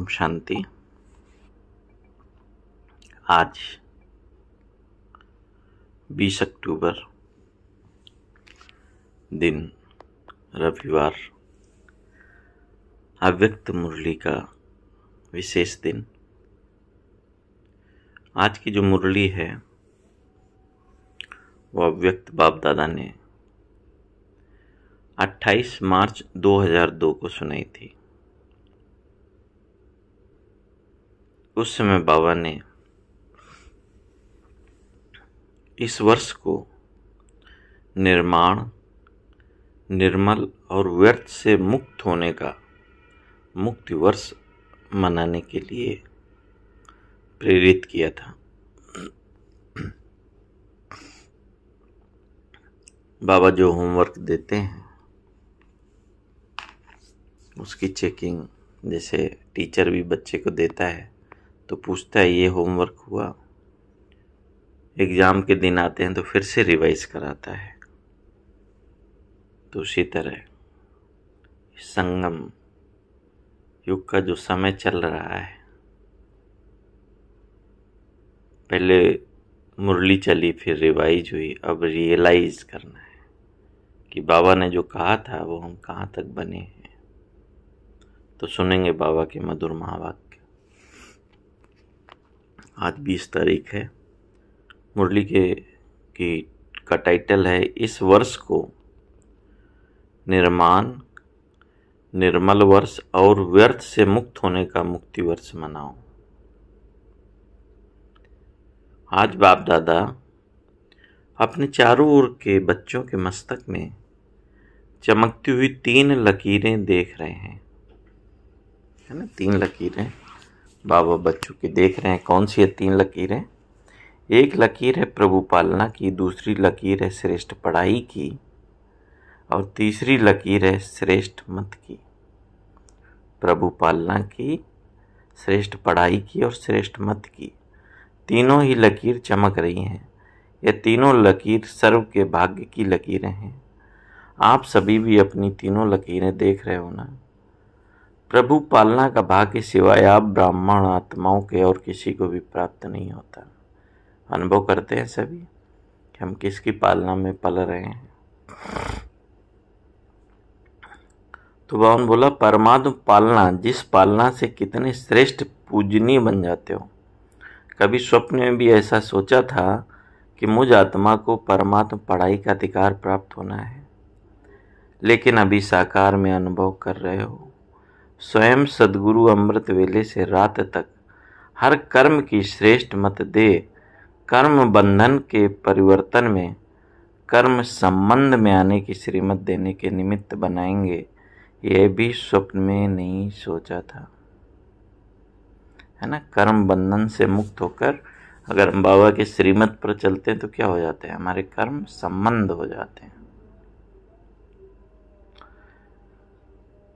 ओम शांति। आज 20 अक्टूबर दिन रविवार, अव्यक्त मुरली का विशेष दिन। आज की जो मुरली है वो अव्यक्त बाप दादा ने 28 मार्च 2002 को सुनाई थी। उस समय बाबा ने इस वर्ष को निर्माण, निर्मल और व्यर्थ से मुक्त होने का मुक्ति वर्ष मनाने के लिए प्रेरित किया था। बाबा जो होमवर्क देते हैं उसकी चेकिंग जैसे टीचर भी बच्चे को देता है तो पूछता है ये होमवर्क हुआ। एग्ज़ाम के दिन आते हैं तो फिर से रिवाइज कराता है। तो उसी तरह संगम युग का जो समय चल रहा है, पहले मुरली चली फिर रिवाइज हुई, अब रियलाइज करना है कि बाबा ने जो कहा था वो हम कहाँ तक बने हैं। तो सुनेंगे बाबा के मधुर महावाक्य। आज 20 तारीख है। मुरली का टाइटल है इस वर्ष को निर्माण, निर्मल वर्ष और व्यर्थ से मुक्त होने का मुक्ति वर्ष मनाओ। आज बाप दादा अपने चारों ओर के बच्चों के मस्तक में चमकती हुई 3 लकीरें देख रहे हैं, है ना। 3 लकीरें बाबा बच्चों की देख रहे हैं। कौन सी है 3 लकीरें? एक लकीर है प्रभु पालना की, दूसरी लकीर है श्रेष्ठ पढ़ाई की और तीसरी लकीर है श्रेष्ठ मत की। प्रभु पालना की, श्रेष्ठ पढ़ाई की और श्रेष्ठ मत की, तीनों ही लकीर चमक रही हैं। ये तीनों लकीर सर्व के भाग्य की लकीरें हैं। आप सभी भी अपनी तीनों लकीरें देख रहे हो ना। प्रभु पालना का भाग्य सिवाय आप ब्राह्मण आत्माओं के और किसी को भी प्राप्त नहीं होता। अनुभव करते हैं सभी कि हम किसकी पालना में पल रहे हैं। तो बावन बोला परमात्म पालना, जिस पालना से कितने श्रेष्ठ पूजनीय बन जाते हो। कभी स्वप्न में भी ऐसा सोचा था कि मुझ आत्मा को परमात्म पढ़ाई का अधिकार प्राप्त होना है, लेकिन अभी साकार में अनुभव कर रहे हो। स्वयं सद्गुरु अमृत वेले से रात तक हर कर्म की श्रेष्ठ मत दे, कर्म बंधन के परिवर्तन में कर्म संबंध में आने की श्रीमत देने के निमित्त बनाएंगे। यह भी स्वप्न में नहीं सोचा था, है ना। कर्म बंधन से मुक्त होकर अगर हम बाबा के श्रीमत पर चलते हैं तो क्या हो जाते हैं? हमारे कर्म संबंध हो जाते हैं।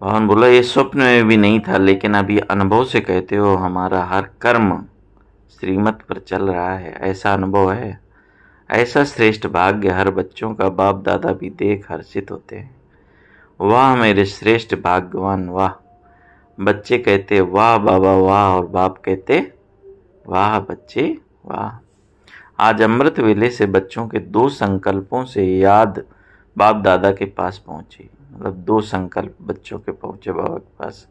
भगवान बोला ये स्वप्न में भी नहीं था, लेकिन अभी अनुभव से कहते हो हमारा हर कर्म श्रीमत पर चल रहा है। ऐसा अनुभव है। ऐसा श्रेष्ठ भाग्य हर बच्चों का बाप दादा भी देख हर्षित होते हैं। वाह मेरे श्रेष्ठ भाग्यवान, वाह। बच्चे कहते वाह बाबा वाह, और बाप कहते वाह बच्चे वाह। आज अमृत वेले से बच्चों के 2 संकल्पों से याद बाप दादा के पास पहुंची। मतलब 2 संकल्प बच्चों के पहुंचे बाबा के पास।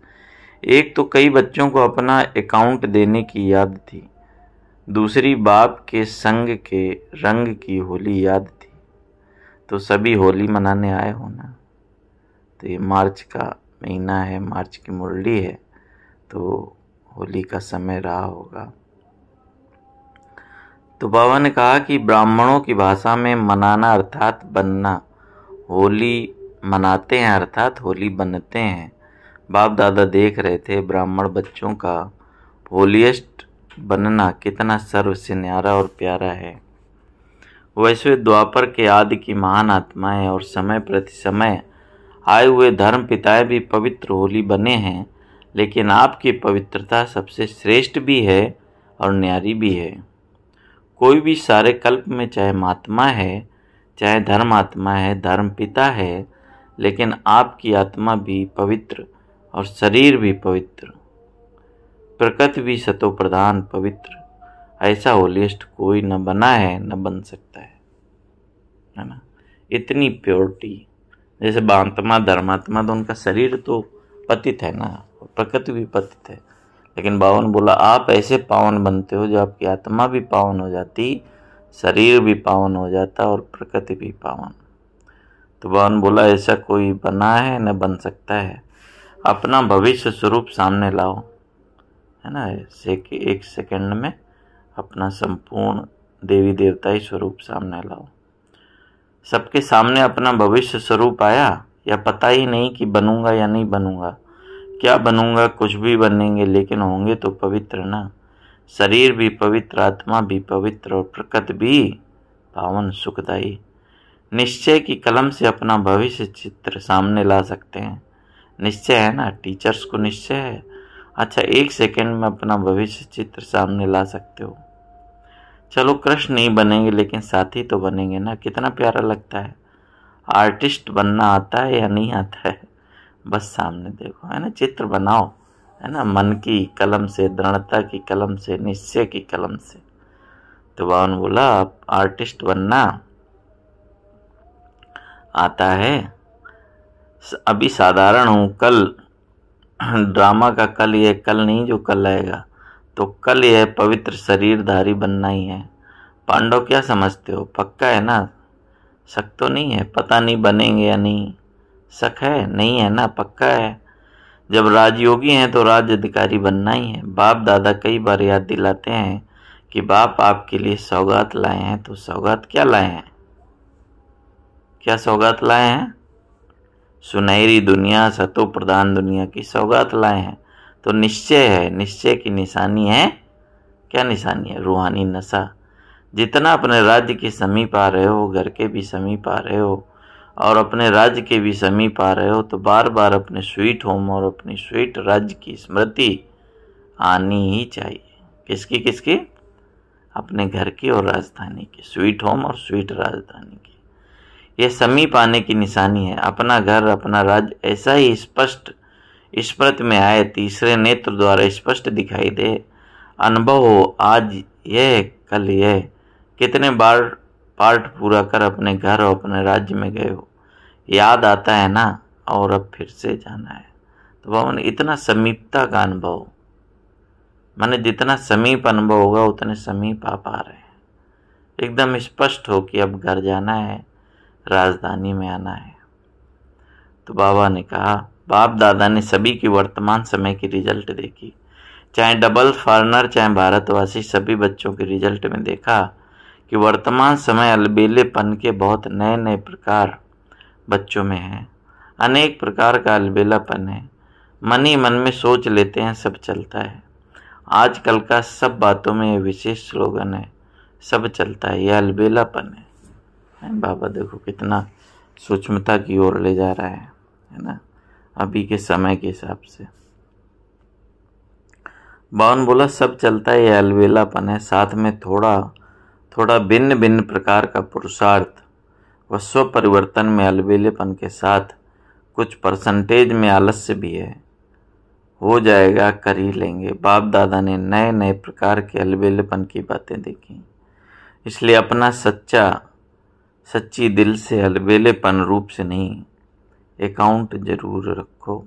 एक तो कई बच्चों को अपना अकाउंट देने की याद थी, दूसरी बाप के संग के रंग की होली याद थी। तो सभी होली मनाने आए हो ना। तो ये मार्च का महीना है, मार्च की मुरली है, तो होली का समय रहा होगा। तो बाबा ने कहा कि ब्राह्मणों की भाषा में मनाना अर्थात बनना, होली मनाते हैं अर्थात होली बनते हैं। बाप दादा देख रहे थे ब्राह्मण बच्चों का होलीएस्ट बनना कितना सर्व से न्यारा और प्यारा है। वैसे द्वापर के आदि की महान आत्माएं और समय प्रति समय आए हुए धर्म पिताएं भी पवित्र होली बने हैं, लेकिन आपकी पवित्रता सबसे श्रेष्ठ भी है और न्यारी भी है। कोई भी सारे कल्प में चाहे महात्मा है, चाहे धर्म आत्मा है, धर्म पिता है, लेकिन आपकी आत्मा भी पवित्र और शरीर भी पवित्र। प्रकृति भी सतो प्रधान पवित्र, ऐसा होलिस्ट कोई न बना है न बन सकता है ना। इतनी प्योरिटी, जैसे बांतमा धर्मात्मा तो उनका शरीर तो पतित है ना, प्रकृति भी पतित है, लेकिन बाबा ने बोला आप ऐसे पावन बनते हो जो आपकी आत्मा भी पावन हो जाती, शरीर भी पावन हो जाता और प्रकृति भी पावन। तो बाबा ने बोला ऐसा कोई बना है न बन सकता है। अपना भविष्य स्वरूप सामने लाओ, है ना, एक सेकंड में अपना संपूर्ण देवी देवताई स्वरूप सामने लाओ। सबके सामने अपना भविष्य स्वरूप आया, या पता ही नहीं कि बनूंगा या नहीं बनूंगा, क्या बनूंगा, कुछ भी बनेंगे लेकिन होंगे तो पवित्र ना। शरीर भी पवित्र, आत्मा भी पवित्र और प्रकृति भी पावन सुखदायी। निश्चय की कलम से अपना भविष्य चित्र सामने ला सकते हैं। निश्चय है ना, टीचर्स को निश्चय है। अच्छा, एक सेकंड में अपना भविष्य चित्र सामने ला सकते हो। चलो कृष्ण नहीं बनेंगे लेकिन साथी तो बनेंगे ना, कितना प्यारा लगता है। आर्टिस्ट बनना आता है या नहीं आता है, बस सामने देखो, है ना, चित्र बनाओ, है ना, मन की कलम से, दृढ़ता की कलम से, निश्चय की कलम से। तो बाबा ने बोला आप आर्टिस्ट बनना आता है, अभी साधारण हूँ, कल ड्रामा का कल ये कल नहीं जो कल आएगा, तो कल यह पवित्र शरीरधारी बनना ही है। पांडव क्या समझते हो, पक्का है ना, शक तो नहीं है, पता नहीं बनेंगे या नहीं, शक है नहीं है ना, पक्का है। जब राजयोगी हैं तो राज्य अधिकारी बनना ही है। बाप दादा कई बार याद दिलाते हैं कि बाप आपके लिए सौगात लाए हैं, तो सौगात क्या लाए हैं, क्या सौगात लाए हैं, सुनहरी दुनिया, सतो प्रधान दुनिया की सौगात लाए हैं। तो निश्चय है, निश्चय की निशानी है, क्या निशानी है, रूहानी नशा। जितना अपने राज्य के समीप आ रहे हो, घर के भी समीप आ रहे हो और अपने राज्य के भी समीप आ रहे हो, तो बार बार अपने स्वीट होम और अपनी स्वीट राज्य की स्मृति आनी ही चाहिए। किसकी किसकी, अपने घर की और राजधानी की, स्वीट होम और स्वीट राजधानी की। यह समीप आने की निशानी है। अपना घर, अपना राज्य ऐसा ही स्पष्ट स्मृति में आए, तीसरे नेत्र द्वारा स्पष्ट दिखाई दे, अनुभव हो, आज यह कल यह। कितने बार पार्ट पूरा कर अपने घर और अपने राज्य में गए हो, याद आता है ना, और अब फिर से जाना है। तो बाबा ने इतना समीपता का अनुभव, माने जितना समीप अनुभव होगा उतने समीप आप आ रहे हैं, एकदम स्पष्ट हो कि अब घर जाना है, राजधानी में आना है। तो बाबा ने कहा, बाप दादा ने सभी की वर्तमान समय की रिजल्ट देखी, चाहे डबल फॉरनर चाहे भारतवासी, सभी बच्चों के रिजल्ट में देखा कि वर्तमान समय अलबेलेपन के बहुत नए नए प्रकार बच्चों में है। अनेक प्रकार का अलबेलापन है, मन ही मन में सोच लेते हैं सब चलता है। आजकल का सब बातों में ये विशेष स्लोगन है, सब चलता है, यह अलबेलापन है। बाबा देखो कितना सूक्ष्मता की ओर ले जा रहा है ना, अभी के समय के हिसाब से। बावन बोला सब चलता है, यह अलबेलापन है, साथ में थोड़ा थोड़ा भिन्न भिन्न प्रकार का पुरुषार्थ व स्व परिवर्तन में अलबेलेपन के साथ कुछ परसेंटेज में आलस्य भी है। हो जाएगा, कर ही लेंगे। बाप दादा ने नए नए प्रकार के अलबेलेपन की बातें देखी, इसलिए अपना सच्ची दिल से अलबेलेपन रूप से नहीं, अकाउंट जरूर रखो।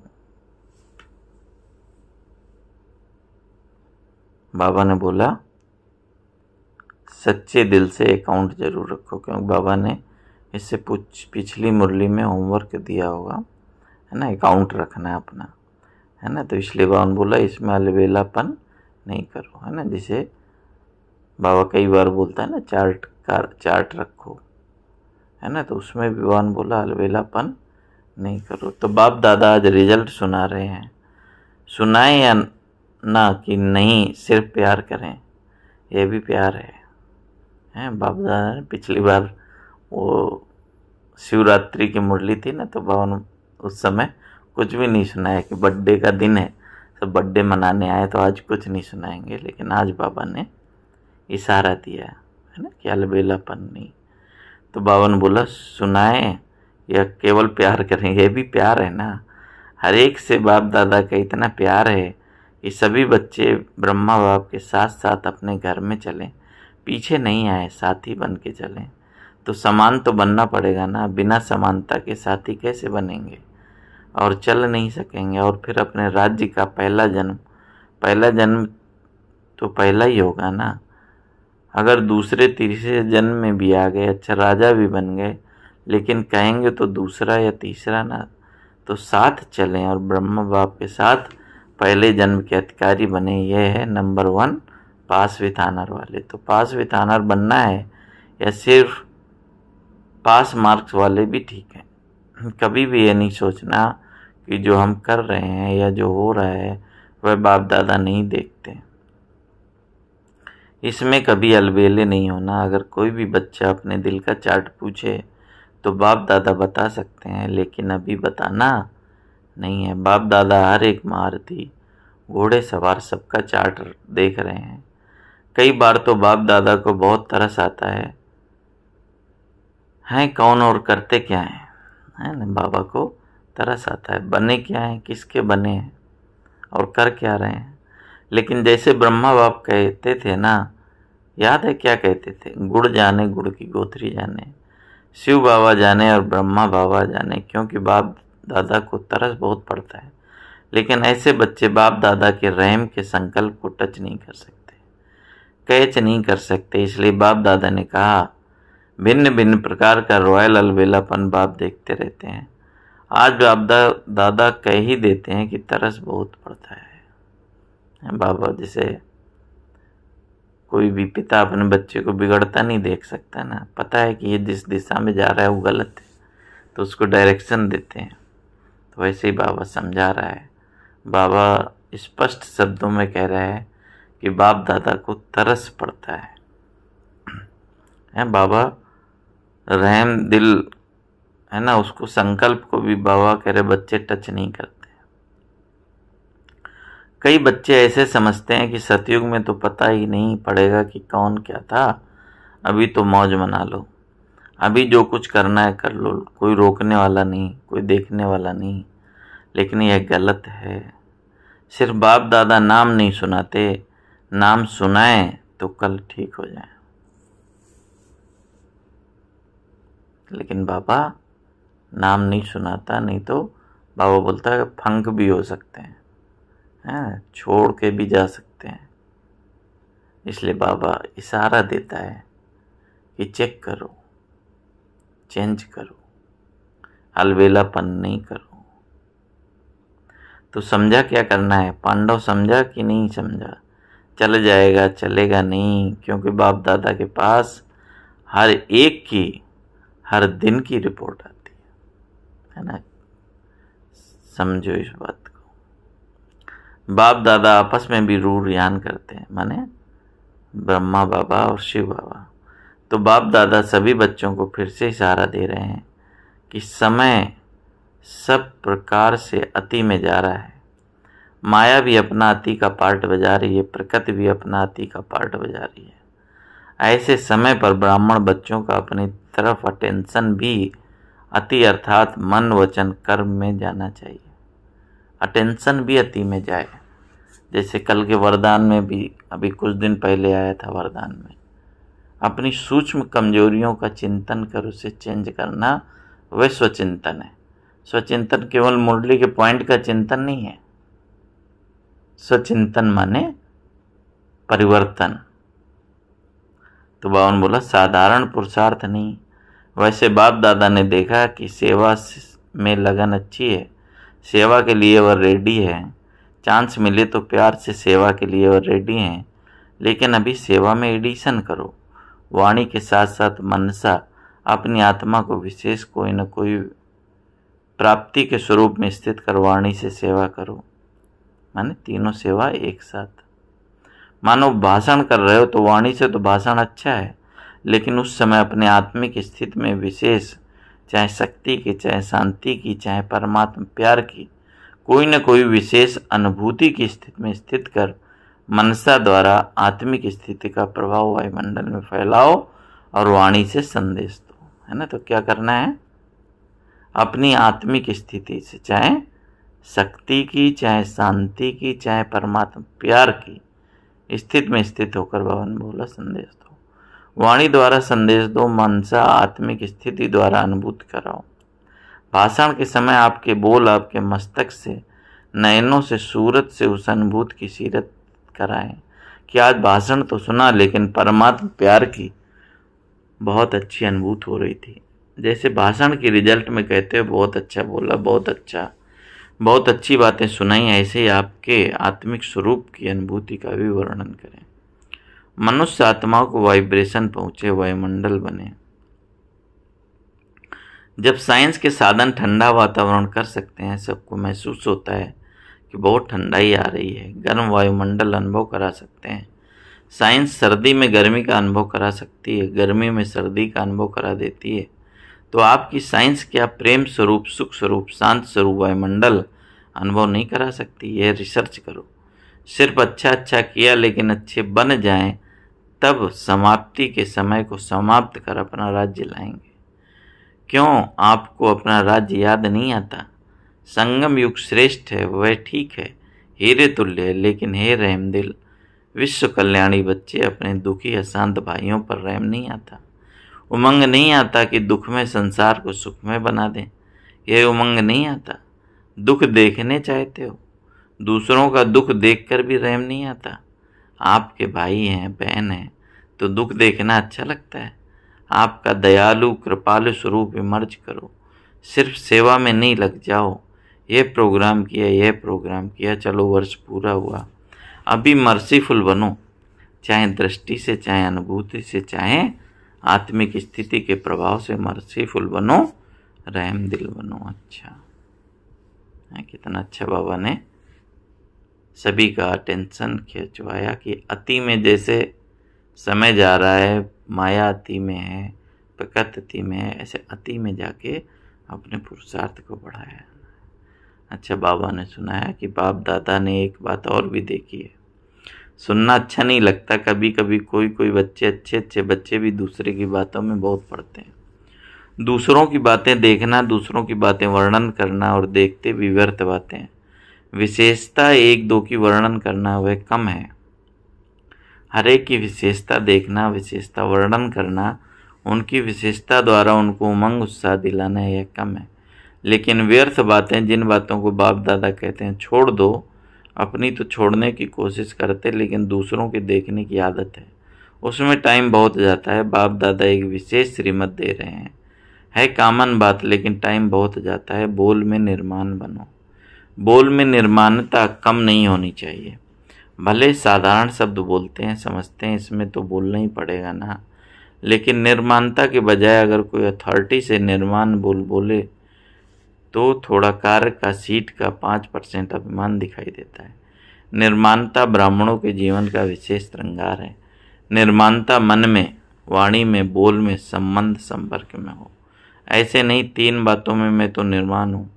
बाबा ने बोला सच्चे दिल से अकाउंट जरूर रखो, क्योंकि बाबा ने इससे पिछली मुरली में होमवर्क दिया होगा, है ना, अकाउंट रखना है अपना, है ना। तो इसलिए बाबा ने बोला इसमें अलबेलापन नहीं करो, है ना। जिसे बाबा कई बार बोलता है ना, चार्ट रखो, है ना, तो उसमें भी बाबा ने बोला अलबेलापन नहीं करो। तो बाप दादा आज रिजल्ट सुना रहे हैं, सुनाएं या ना कि नहीं, सिर्फ प्यार करें, यह भी प्यार है। बाप दादा ने पिछली बार वो शिवरात्रि की मुरली थी ना, तो बाबा ने उस समय कुछ भी नहीं सुनाया कि बर्थडे का दिन है, सब बर्थडे मनाने आए, तो आज कुछ नहीं सुनाएंगे। लेकिन आज बाबा ने इशारा दिया है ना कि अलबेलापन नहीं। तो बाबा ने बोला सुनाएं या केवल प्यार करें, यह भी प्यार है ना। हर एक से बाप दादा का इतना प्यार है कि सभी बच्चे ब्रह्मा बाप के साथ साथ अपने घर में चलें, पीछे नहीं आए, साथी बन के चलें। तो समान तो बनना पड़ेगा ना, बिना समानता के साथी कैसे बनेंगे और चल नहीं सकेंगे। और फिर अपने राज्य का पहला जन्म तो पहला ही होगा ना। अगर दूसरे तीसरे जन्म में भी आ गए, अच्छा राजा भी बन गए, लेकिन कहेंगे तो दूसरा या तीसरा ना। तो साथ चलें और ब्रह्मा बाप के साथ पहले जन्म के अधिकारी बने। यह है नंबर 1 पास विथ ऑनर वाले। तो पास विथ ऑनर बनना है या सिर्फ पास मार्क्स वाले भी ठीक है। कभी भी ये नहीं सोचना कि जो हम कर रहे हैं या जो हो रहा है वह बाप दादा नहीं देखते। इसमें कभी अलबेले नहीं होना। अगर कोई भी बच्चा अपने दिल का चार्ट पूछे तो बाप दादा बता सकते हैं, लेकिन अभी बताना नहीं है। बाप दादा हर एक महारथी घोड़े सवार सबका चार्ट देख रहे हैं। कई बार तो बाप दादा को बहुत तरस आता है कौन और करते क्या है ना। बाबा को तरस आता है, बने क्या हैं, किसके बने हैं और कर क्या रहे हैं। लेकिन जैसे ब्रह्मा बाप कहते थे ना, याद है क्या कहते थे? गुड़ जाने गुड़ की गोथरी जाने, शिव बाबा जाने और ब्रह्मा बाबा जाने। क्योंकि बाप दादा को तरस बहुत पड़ता है, लेकिन ऐसे बच्चे बाप दादा के रहम के संकल्प को टच नहीं कर सकते, कैच नहीं कर सकते। इसलिए बाप दादा ने कहा, भिन्न भिन्न प्रकार का रॉयल अलबेलापन बाप देखते रहते हैं। आज बाप दादा कह ही देते हैं कि तरस बहुत पड़ता है। बाबा जैसे कोई भी पिता अपने बच्चे को बिगड़ता नहीं देख सकता ना, पता है कि ये जिस दिशा में जा रहा है वो गलत है, तो उसको डायरेक्शन देते हैं। तो वैसे ही बाबा समझा रहा है। बाबा स्पष्ट शब्दों में कह रहा है कि बाप दादा को तरस पड़ता है। बाबा रहम दिल है ना, उसको संकल्प को भी बाबा कह रहे बच्चे टच नहीं करते। कई बच्चे ऐसे समझते हैं कि सतयुग में तो पता ही नहीं पड़ेगा कि कौन क्या था, अभी तो मौज मना लो, अभी जो कुछ करना है कर लो, कोई रोकने वाला नहीं, कोई देखने वाला नहीं। लेकिन यह गलत है। सिर्फ बाप दादा नाम नहीं सुनाते, नाम सुनाएं तो कल ठीक हो जाए। लेकिन बाबा नाम नहीं सुनाता, नहीं तो बाबा बोलता है फंक भी हो सकते हैं, छोड़ के भी जा सकते हैं। इसलिए बाबा इशारा देता है कि चेक करो, चेंज करो, अलबेलापन नहीं करो। तो समझा क्या करना है? पांडव समझा कि नहीं समझा? चल जाएगा, चलेगा नहीं, क्योंकि बाप दादा के पास हर एक की हर दिन की रिपोर्ट आती है ना। समझो इस बात को। बाप दादा आपस में भी रूढ़ रियान करते हैं, माने ब्रह्मा बाबा और शिव बाबा। तो बाप दादा सभी बच्चों को फिर से इशारा दे रहे हैं कि समय सब प्रकार से अति में जा रहा है। माया भी अपना अति का पार्ट बजा रही है, प्रकृति भी अपना अति का पार्ट बजा रही है। ऐसे समय पर ब्राह्मण बच्चों का अपनी तरफ अटेंशन भी अति अर्थात मन वचन कर्म में जाना चाहिए। अटेंशन भी अति में जाए। जैसे कल के वरदान में भी अभी कुछ दिन पहले आया था वरदान में, अपनी सूक्ष्म कमजोरियों का चिंतन कर उसे चेंज करना, वह स्वचिंतन है। स्वचिंतन केवल मुरली के पॉइंट का चिंतन नहीं है। स्वचिंतन माने परिवर्तन। तो बावन बोला साधारण पुरुषार्थ नहीं। वैसे बाप दादा ने देखा कि सेवा में लगन अच्छी है, सेवा के लिए वह रेडी है, चांस मिले तो प्यार से सेवा के लिए वह रेडी हैं। लेकिन अभी सेवा में एडिशन करो, वाणी के साथ साथ मनसा अपनी आत्मा को विशेष कोई न कोई प्राप्ति के स्वरूप में स्थित कर वाणी से सेवा करो। माने तीनों सेवा एक साथ। मानो भाषण कर रहे हो तो वाणी से तो भाषण अच्छा है, लेकिन उस समय अपने आत्मिक स्थिति में विशेष, चाहे शक्ति की, चाहे शांति की, चाहे परमात्मा प्यार की, कोई न कोई विशेष अनुभूति की स्थिति में स्थित कर मनसा द्वारा आत्मिक स्थिति का प्रभाव वायुमंडल में फैलाओ और वाणी से संदेश दो। है ना। तो क्या करना है? अपनी आत्मिक स्थिति से, चाहे शक्ति की, चाहे शांति की, चाहे परमात्मा प्यार की स्थिति में स्थित होकर बाबा ने बोला संदेश दो, वाणी द्वारा संदेश दो, मनसा आत्मिक स्थिति द्वारा अनुभूत कराओ। भाषण के समय आपके बोल आपके मस्तक से, नयनों से, सूरत से उस अनुभूत की सीरत कराएं कि आज भाषण तो सुना लेकिन परमात्मा प्यार की बहुत अच्छी अनुभूति हो रही थी। जैसे भाषण की रिजल्ट में कहते हो बहुत अच्छा बोला, बहुत अच्छा, बहुत अच्छी बातें सुनाई, ऐसे ही आपके आत्मिक स्वरूप की अनुभूति का भी वर्णन करें। मनुष्य आत्माओं को वाइब्रेशन पहुंचे, वायुमंडल बने। जब साइंस के साधन ठंडा वातावरण कर सकते हैं, सबको महसूस होता है कि बहुत ठंडाई आ रही है, गर्म वायुमंडल अनुभव करा सकते हैं। साइंस सर्दी में गर्मी का अनुभव करा सकती है, गर्मी में सर्दी का अनुभव करा देती है। तो आपकी साइंस क्या प्रेम स्वरूप, सुख स्वरूप, शांत स्वरूप वायुमंडल अनुभव नहीं करा सकती? यह रिसर्च करो। सिर्फ अच्छा किया लेकिन अच्छे बन जाएं, तब समाप्ति के समय को समाप्त कर अपना राज्य लाएंगे। क्यों आपको अपना राज्य याद नहीं आता? संगम युग श्रेष्ठ है, वह ठीक है, हीरे तुल्य है, लेकिन हे रहम दिल विश्व कल्याणी बच्चे, अपने दुखी अशांत भाइयों पर रहम नहीं आता। उमंग नहीं आता कि दुख में संसार को सुख में बना दें। यह उमंग नहीं आता। दुख देखने चाहते हो, दूसरों का दुख देखकर भी रहम नहीं आता। आपके भाई हैं, बहन हैं, तो दुख देखना अच्छा लगता है। आपका दयालु कृपालु स्वरूप इमर्ज करो, सिर्फ सेवा में नहीं लग जाओ। ये प्रोग्राम किया, यह प्रोग्राम किया, चलो वर्ष पूरा हुआ, अभी मर्सीफुल बनो, चाहे दृष्टि से, चाहे अनुभूति से, चाहे आत्मिक स्थिति के प्रभाव से मर्सीफुल बनो, रहम दिल बनो। अच्छा है, कितना अच्छा बाबा ने सभी का अटेंशन खिंचवाया कि अति में जैसे समय जा रहा है, माया अति में है, प्रकृति अति में है, ऐसे अति में जाके अपने पुरुषार्थ को बढ़ाया। अच्छा, बाबा ने सुनाया कि बाप दादा ने एक बात और भी देखी है। सुनना अच्छा नहीं लगता, कभी कभी कोई बच्चे, अच्छे बच्चे भी दूसरे की बातों में बहुत पड़ते हैं। दूसरों की बातें देखना, दूसरों की बातें वर्णन करना और देखते भी व्यर्थ बातें। विशेषता एक दो की वर्णन करना वह कम है। हर एक की विशेषता देखना, विशेषता वर्णन करना, उनकी विशेषता द्वारा उनको उमंग उत्साह दिलाना यह कम है। लेकिन व्यर्थ बातें, जिन बातों को बाप दादा कहते हैं छोड़ दो, अपनी तो छोड़ने की कोशिश करते, लेकिन दूसरों की देखने की आदत है, उसमें टाइम बहुत जाता है। बाप दादा एक विशेष श्रीमत दे रहे हैं, है कॉमन बात, लेकिन टाइम बहुत जाता है। बोल में निर्माण बनो। बोल में निर्माणता कम नहीं होनी चाहिए। भले साधारण शब्द बोलते हैं, समझते हैं, इसमें तो बोलना ही पड़ेगा ना, लेकिन निर्माणता के बजाय अगर कोई अथॉरिटी से निर्माण बोले तो थोड़ा कार्य का, सीट का 5% अभिमान दिखाई देता है। निर्माणता ब्राह्मणों के जीवन का विशेष श्रृंगार है। निर्माणता मन में, वाणी में, बोल में, संबंध संपर्क में हो। ऐसे नहीं 3 बातों में मैं तो निर्माण हूँ,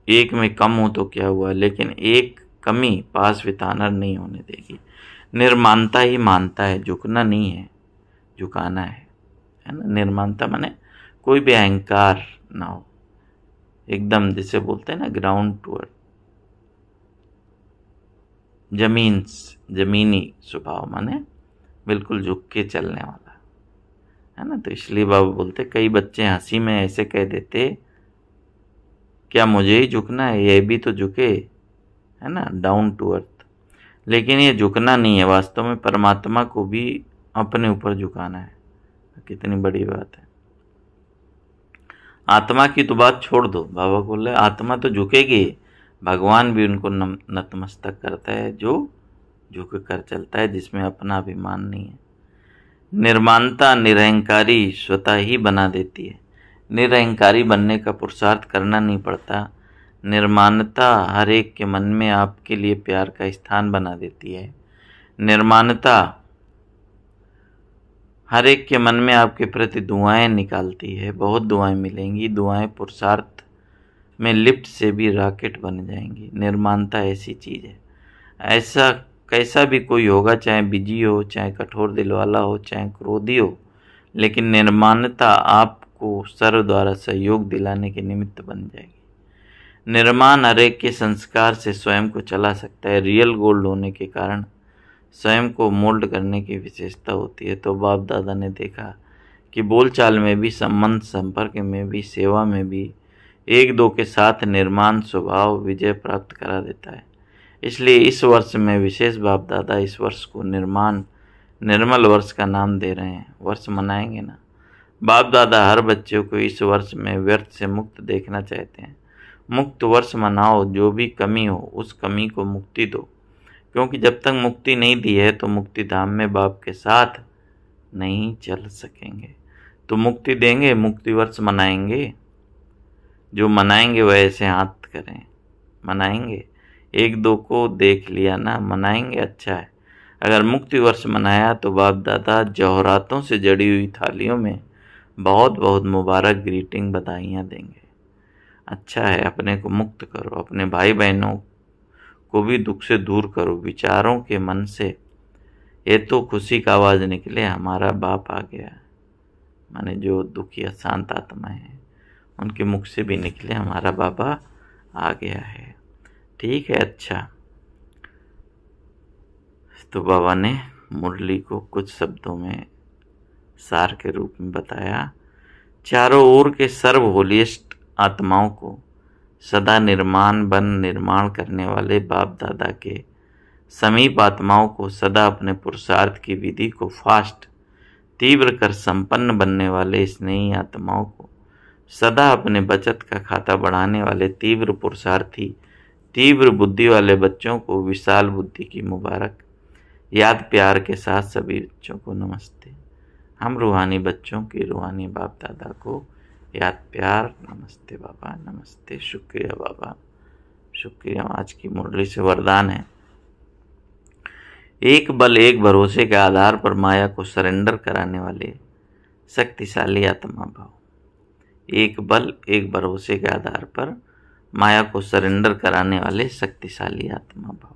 एक में कम हूँ तो क्या हुआ, लेकिन एक कमी पास वितानर नहीं होने देगी। निर्माणता ही मानता है, झुकना नहीं है, झुकाना है ना। निर्माणता माने कोई भी अहंकार ना हो, एकदम जिसे बोलते हैं ना ग्राउंड टू अर्थ, जमीनी स्वभाव, माने बिल्कुल झुक के चलने वाला है ना। तो इसलिए बाबा बोलते, कई बच्चे हंसी में ऐसे कह देते, क्या मुझे ही झुकना है, ये भी तो झुके, है ना, डाउन टू अर्थ। लेकिन ये झुकना नहीं है, वास्तव में परमात्मा को भी अपने ऊपर झुकाना है। कितनी बड़ी बात है। आत्मा की तो बात छोड़ दो, बाबा बोले आत्मा तो झुकेगी, भगवान भी उनको नतमस्तक करता है जो झुक कर चलता है, जिसमें अपना अभिमान नहीं है। निर्माणता निरहंकारी स्वतः ही बना देती है। निरहंकारी बनने का पुरुषार्थ करना नहीं पड़ता। निर्माणता हर एक के मन में आपके लिए प्यार का स्थान बना देती है। निर्माणता हर एक के मन में आपके प्रति दुआएं निकालती है। बहुत दुआएं मिलेंगी, दुआएं पुरुषार्थ में लिफ्ट से भी रॉकेट बन जाएंगी। निर्माणता ऐसी चीज़ है। ऐसा कैसा भी कोई होगा, चाहे बिजी हो, चाहे कठोर दिल वाला हो, चाहे क्रोधी हो, लेकिन निर्माणता आपको सर्व द्वारा सहयोग दिलाने के निमित्त बन जाएगी। निर्माण अरे के संस्कार से स्वयं को चला सकता है। रियल गोल्ड होने के कारण स्वयं को मोल्ड करने की विशेषता होती है। तो बाप दादा ने देखा कि बोलचाल में भी, संबंध संपर्क में भी, सेवा में भी एक दो के साथ निर्माण स्वभाव विजय प्राप्त करा देता है। इसलिए इस वर्ष में विशेष बाप दादा इस वर्ष को निर्मल वर्ष का नाम दे रहे हैं। वर्ष मनाएंगे ना। बाप दादा हर बच्चे को इस वर्ष में व्यर्थ से मुक्त देखना चाहते हैं। मुक्त वर्ष मनाओ, जो भी कमी हो उस कमी को मुक्ति दो, क्योंकि जब तक मुक्ति नहीं दी है तो मुक्ति धाम में बाप के साथ नहीं चल सकेंगे। तो मुक्ति देंगे, मुक्ति वर्ष मनाएंगे। जो मनाएंगे वह ऐसे हाथ करें, मनाएंगे। एक दो को देख लिया ना, मनाएंगे, अच्छा है। अगर मुक्ति वर्ष मनाया तो बाप दादा जौहरातों से जड़ी हुई थालियों में बहुत बहुत मुबारक ग्रीटिंग बधाइयाँ देंगे। अच्छा है, अपने को मुक्त करो, अपने भाई बहनों को भी दुख से दूर करो। विचारों के मन से ये तो खुशी का आवाज़ निकले, हमारा बाप आ गया। माने जो दुखी अशांत आत्माएं हैं उनके मुख से भी निकले, हमारा बाबा आ गया है। ठीक है, अच्छा। तो बाबा ने मुरली को कुछ शब्दों में सार के रूप में बताया। चारों ओर के सर्व होलिएस्ट आत्माओं को सदा निर्माण करने वाले बाप दादा के समीप आत्माओं को सदा अपने पुरुषार्थ की विधि को फास्ट तीव्र कर संपन्न बनने वाले स्नेही आत्माओं को सदा अपने बचत का खाता बढ़ाने वाले तीव्र पुरुषार्थी तीव्र बुद्धि वाले बच्चों को विशाल बुद्धि की मुबारक याद प्यार के साथ सभी बच्चों को नमस्ते। हम रूहानी बच्चों की रूहानी बाप दादा को याद प्यार नमस्ते बाबा, नमस्ते, शुक्रिया बाबा, शुक्रिया। आज की मुरली से वरदान है, एक बल एक भरोसे के आधार पर माया को सरेंडर कराने वाले शक्तिशाली आत्मा भाव। एक बल एक भरोसे के आधार पर माया को सरेंडर कराने वाले शक्तिशाली आत्मा भाव।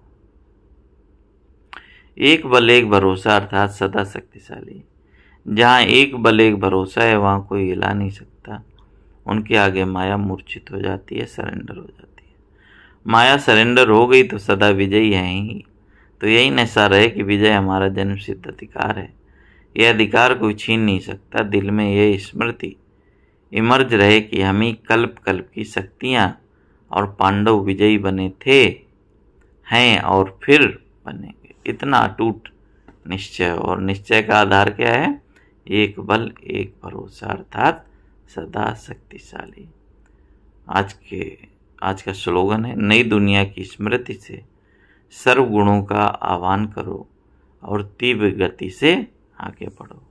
एक बल एक भरोसा अर्थात सदा शक्तिशाली। जहाँ एक बल एक भरोसा है वहाँ कोई हिला नहीं सकता। उनके आगे माया मूर्छित हो जाती है, सरेंडर हो जाती है। माया सरेंडर हो गई तो सदा विजयी है ही। तो यही नशा रहे कि विजय हमारा जन्म सिद्ध अधिकार है, यह अधिकार कोई छीन नहीं सकता। दिल में यह स्मृति इमर्ज रहे कि हम ही कल्प कल्प की शक्तियाँ और पांडव विजयी बने थे, हैं और फिर बनेंगे। इतना अटूट निश्चय, और निश्चय का आधार क्या है? एक बल एक भरोसा अर्थात सदा शक्तिशाली। आज का स्लोगन है, नई दुनिया की स्मृति से सर्व गुणों का आह्वान करो और तीव्र गति से आगे बढ़ो।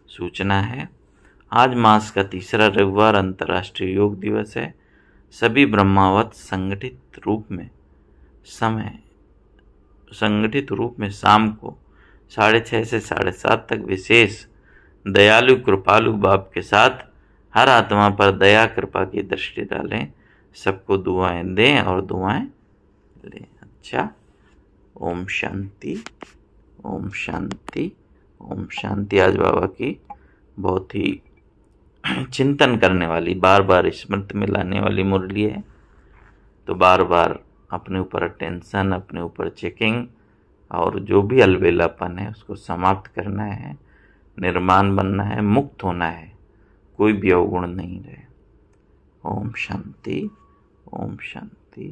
सूचना है, आज मास का तीसरा रविवार अंतर्राष्ट्रीय योग दिवस है। सभी ब्रह्मावत संगठित रूप में शाम को 6:30 से 7:30 तक विशेष दयालु कृपालु बाप के साथ हर आत्मा पर दया कृपा की दृष्टि डालें, सबको दुआएं दें और दुआएं लें। अच्छा, ओम शांति, ओम शांति, ओम शांति। आज बाबा की बहुत ही चिंतन करने वाली, बार बार स्मृति में लाने वाली मुरली है। तो बार बार अपने ऊपर टेंशन, अपने ऊपर चेकिंग और जो भी अलबेलापन है उसको समाप्त करना है, निर्माण बनना है, मुक्त होना है, कोई भी अवगुण नहीं रहे। ओम शांति, ओम शांति।